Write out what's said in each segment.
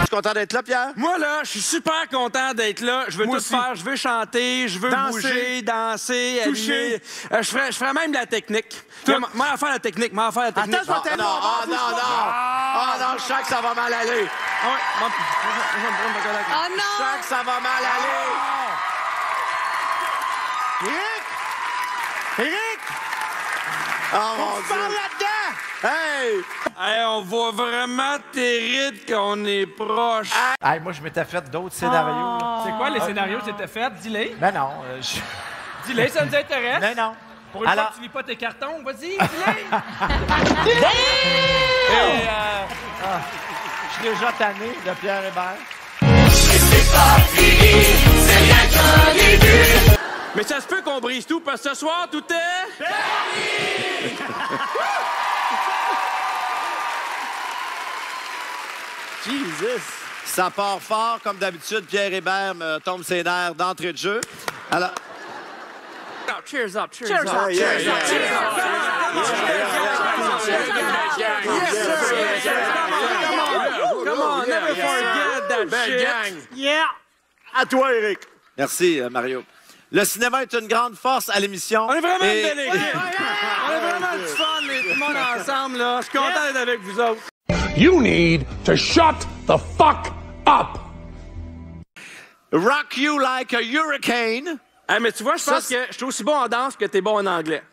Es-tu content d'être là, Pierre? Moi, là, je suis super content d'être là. Je veux tout faire. Je veux chanter, je veux bouger, danser, toucher. Je ferais même de la technique. Moi, à faire la technique, Attends, je vais t'aider. Non, je sens que ça va mal aller. Oh Je sens que ça va mal aller. Éric! Oh, mon Dieu. Parle là-dedans! Hey! Hey, on voit vraiment terrible qu'on est proche. Hey, moi, je m'étais fait d'autres scénarios. là. C'est quoi les scénarios que tu t'es fait? Dis-les. Ben non. Dis-les, ça nous intéresse. Ben non. Pour une Alors- fois que tu lis pas tes cartons, vas-y, dis-les. Je suis déjà tanné de Pierre Hébert. Mais ça se peut qu'on brise tout, parce que ce soir, tout est... Jesus! Ça part fort, comme d'habitude. Pierre Hébert me tombe ses nerfs d'entrée de jeu. Alors... Cheers up, cheers up. Come on, never forget that shit. Yeah! À toi, Éric. Merci, Mario. Le cinéma est une grande force à l'émission. On est vraiment une belle équipe. On est vraiment du fun, tout le monde ensemble, là. Je suis content d'être avec vous autres. You need to shut the fuck up. Rock you like a hurricane. Hey, mais tu vois, je pense que je suis aussi bon en danse que t'es bon en anglais.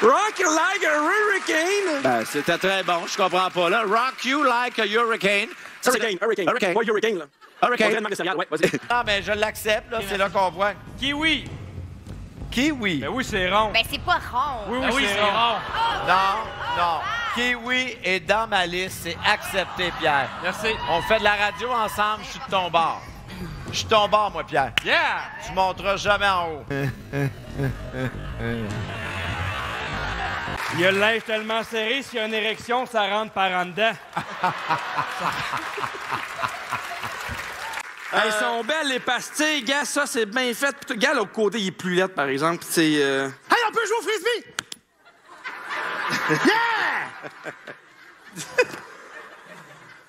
Rock you like a hurricane. Ben, c'était très bon, je comprends pas, là. Rock you like a hurricane. Hurricane. Pas hurricane, là. Hurricane. Contrairement de céréales, ouais, vas-y. Non, mais je l'accepte, là. C'est là qu'on voit. Kiwi. Kiwi. Ben oui, c'est rond. Ben, c'est pas rond. Oui, c'est rond. Non. Kiwi est dans ma liste. C'est accepté, Pierre. Merci. On fait de la radio ensemble. Je suis de ton bord. Je suis de ton bord, moi, Pierre. Yeah! Tu monteras jamais en haut. Il y a le linge tellement serré, s'il y a une érection, ça rentre par en dedans. Elles sont belles, les pastilles. Gars, ça, c'est bien fait. Gars, l'autre côté, il est plus laid, par exemple. C'est... Hey, on peut jouer au frisbee!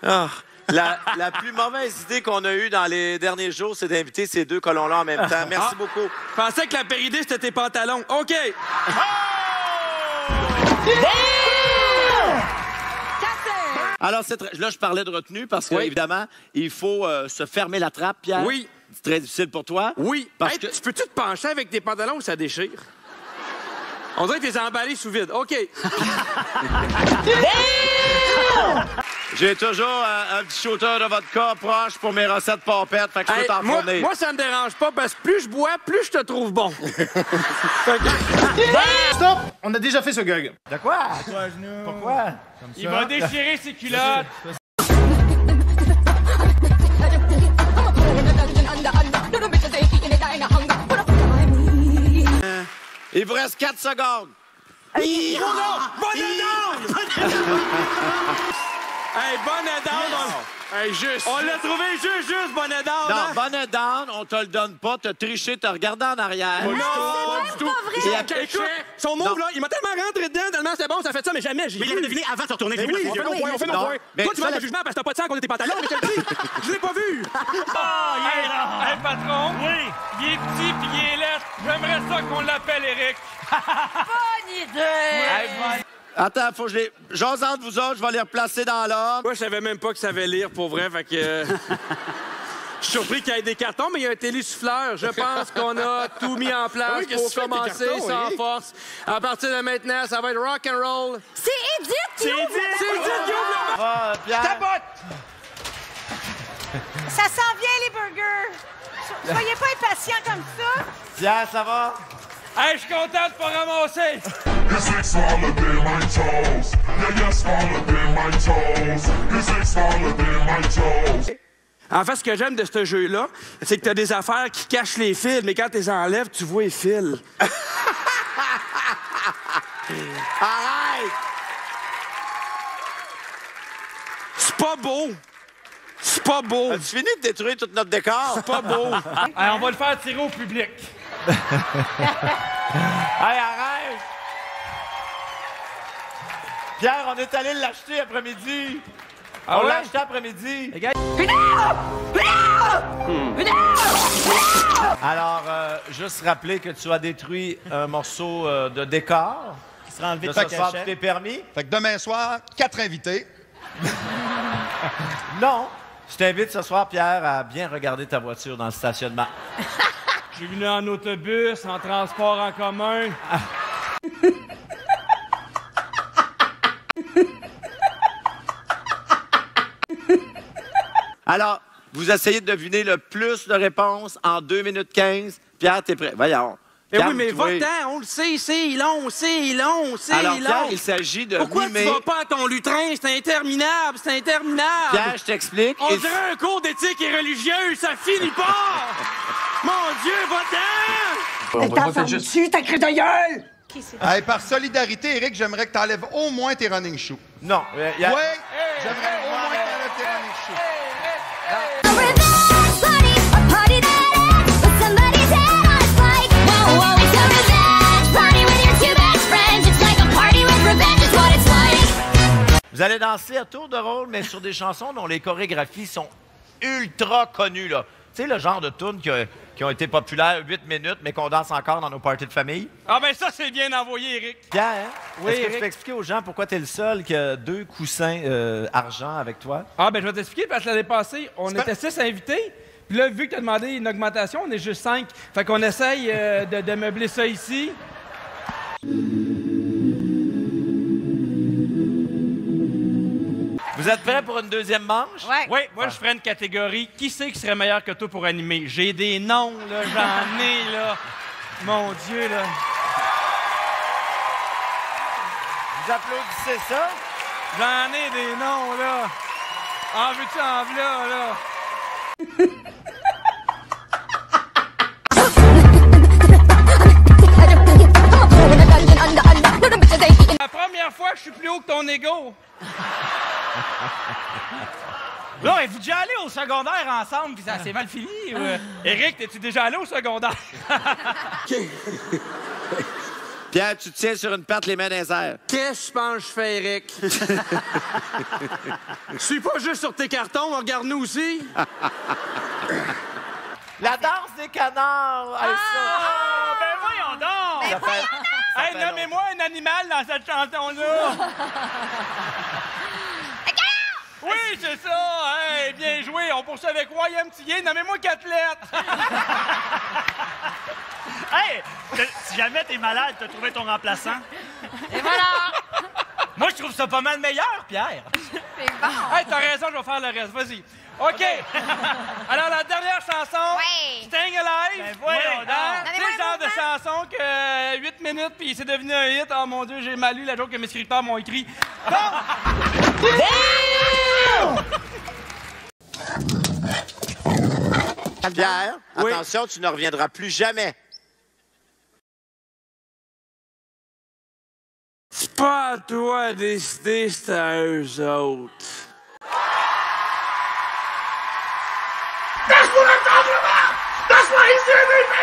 Ah, la plus mauvaise idée qu'on a eue dans les derniers jours, c'est d'inviter ces deux colons-là en même temps. Merci beaucoup. Je pensais que la péridée, c'était tes pantalons. OK. Alors, là, je parlais de retenue parce que, évidemment, il faut se fermer la trappe, Pierre. Oui. C'est très difficile pour toi. Oui. Parce Hey, que... Tu peux-tu te pencher avec tes pantalons ou ça déchire? On dirait que t'es emballé sous vide. OK. J'ai toujours un petit shooter de vodka proche pour mes recettes pompettes, fait que je peux t'en fournir. Moi, ça me dérange pas parce que plus je bois, plus je te trouve bon. Stop! On a déjà fait ce gag. De quoi? Pourquoi? Il va déchirer ses culottes. Il vous reste 4 secondes. Hey, bonne down. Hey, juste. On l'a trouvé juste, bonne down. Non, hein? bonne down, on te le donne pas. T'as triché, t'as regardé en arrière. Non, pas du tout. C'est la Écoute, son move, là, il m'a tellement rentré dedans, tellement c'était bon, ça fait ça, mais jamais. Mais il avait deviné avant de se retourner. Oui, on fait nos points, on fait nos points. Mais Toi, tu vas ça, le jugement parce que t'as pas de sang contre tes pantalons, mais je te le dis. Je l'ai pas vu. Hey, patron. Oui. Il est petit puis il est laid. J'aimerais ça qu'on l'appelle Eric. Bonne idée! Attends, faut que je les... J'ose entre vous autres, je vais les replacer dans l'ordre. Moi, je savais même pas que ça savait lire pour vrai, fait que... Je suis surpris qu'il y ait des cartons, mais il y a un télésouffleur. Je pense qu'on a tout mis en place pour commencer sans force. À partir de maintenant, ça va être rock and roll. C'est Edith qui ouvre la C'est Edith qui ouvre la Ah, Pierre. Ça sent bien, les burgers. Soyez pas impatients comme ça. Pierre, ça va? Hey, je suis content de pas ramasser. His legs smaller than my toes. Yeah, smaller than my toes. His legs smaller than my toes. En fait, ce que j'aime de ce jeu-là, c'est que t'as des affaires qui cachent les fils, mais quand tu les enlèves, tu vois les fils. Arrête! C'est pas beau. C'est pas beau. As-tu fini de détruire tout notre décor? C'est pas beau. Hey, on va le faire tirer au public. Hey, arrête! Pierre, on est allé l'acheter après-midi. On l'a acheté après-midi. Alors, juste rappeler que tu as détruit un morceau de décor. Qui sera enlevé De de ce ta soir, tu cachette. t'es permis? Fait que demain soir, 4 invités. Non. Je t'invite ce soir, Pierre, à bien regarder ta voiture dans le stationnement. Je suis venu en autobus, en transport en commun. Alors, vous essayez de deviner le plus de réponses en 2 minutes 15. Pierre, t'es prêt? Voyons. Eh oui, mais Calme-toi. va-t'en, on le sait, c'est long, c'est long, c'est Alors, long. Pierre, il s'agit de Pourquoi mimer. tu vas pas à ton lutrin? C'est interminable, c'est interminable. Pierre, je t'explique. On Et- dirait un cours d'éthique et religieuse, ça finit pas! Mon Dieu, va-t'en! T'as dessus, ta crise de gueule! Qui c'est? Hey, par solidarité, Eric, j'aimerais que tu enlèves au moins tes running shoes. Non. Oui, j'aimerais au moins que tu enlèves tes running shoes. Vous allez danser à tour de rôle, mais sur des chansons dont les chorégraphies sont ultra connues, là. Tu sais, le genre de tunes qui ont été populaires 8 minutes, mais qu'on danse encore dans nos parties de famille. Ah ben ça, c'est bien envoyé, Eric. Pierre, Oui, est-ce que tu Eric. peux expliquer aux gens pourquoi tu es le seul qui a 2 coussins argent avec toi? Ah ben je vais t'expliquer, parce que l'année passée, on pas- était 6 invités. Puis là, vu que tu as demandé une augmentation, on est juste 5. Fait qu'on essaye de meubler ça ici. Vous êtes prêts pour une deuxième manche? Ouais. Oui, moi, je ferais une catégorie. Qui c'est qui serait meilleur que toi pour animer? J'ai des noms, là, j'en ai, là. Mon Dieu, là. Vous applaudissez ça? J'en ai des noms, là. En veux-tu en v'là, là? La première fois que je suis plus haut que ton ego. Là, êtes-vous déjà allé au secondaire ensemble, puis ça s'est mal fini? Ou... Eric, t'es-tu déjà allé au secondaire? Pierre, tu te tiens sur une patte, les mains dans les airs. Qu'est-ce que je pense que je fais, Eric? Je suis pas juste sur tes cartons, regarde-nous aussi. La danse des canards! Hey, ça. Ben voyons donc! Ça fait- ça Hey, fait nommez-moi un animal dans cette chanson-là! Oui, c'est ça! Hey, bien joué! On poursuit avec Royaume Tillé. Nommez-moi 4 lettres! Hey! Si jamais t'es malade, t'as trouvé ton remplaçant. Et voilà! Moi, je trouve ça pas mal meilleur, Pierre. C'est bon! Hey, t'as raison, je vais faire le reste. Vas-y. OK. Alors, la dernière chanson, Ouais. Staying Alive. Ben voyons donc. Hein? C'est Donnez-moi le genre un de chanson que 8 minutes, puis c'est devenu un hit. Oh mon Dieu, j'ai mal lu la joke que mes scripteurs m'ont écrit. Pierre, Oui. attention, tu ne reviendras plus jamais. C'est pas à toi de décider, c'est à eux autres. That's what I'm talking about! That's why he's MVP!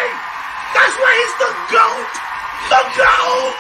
That's why he's the GOAT! The GOAT!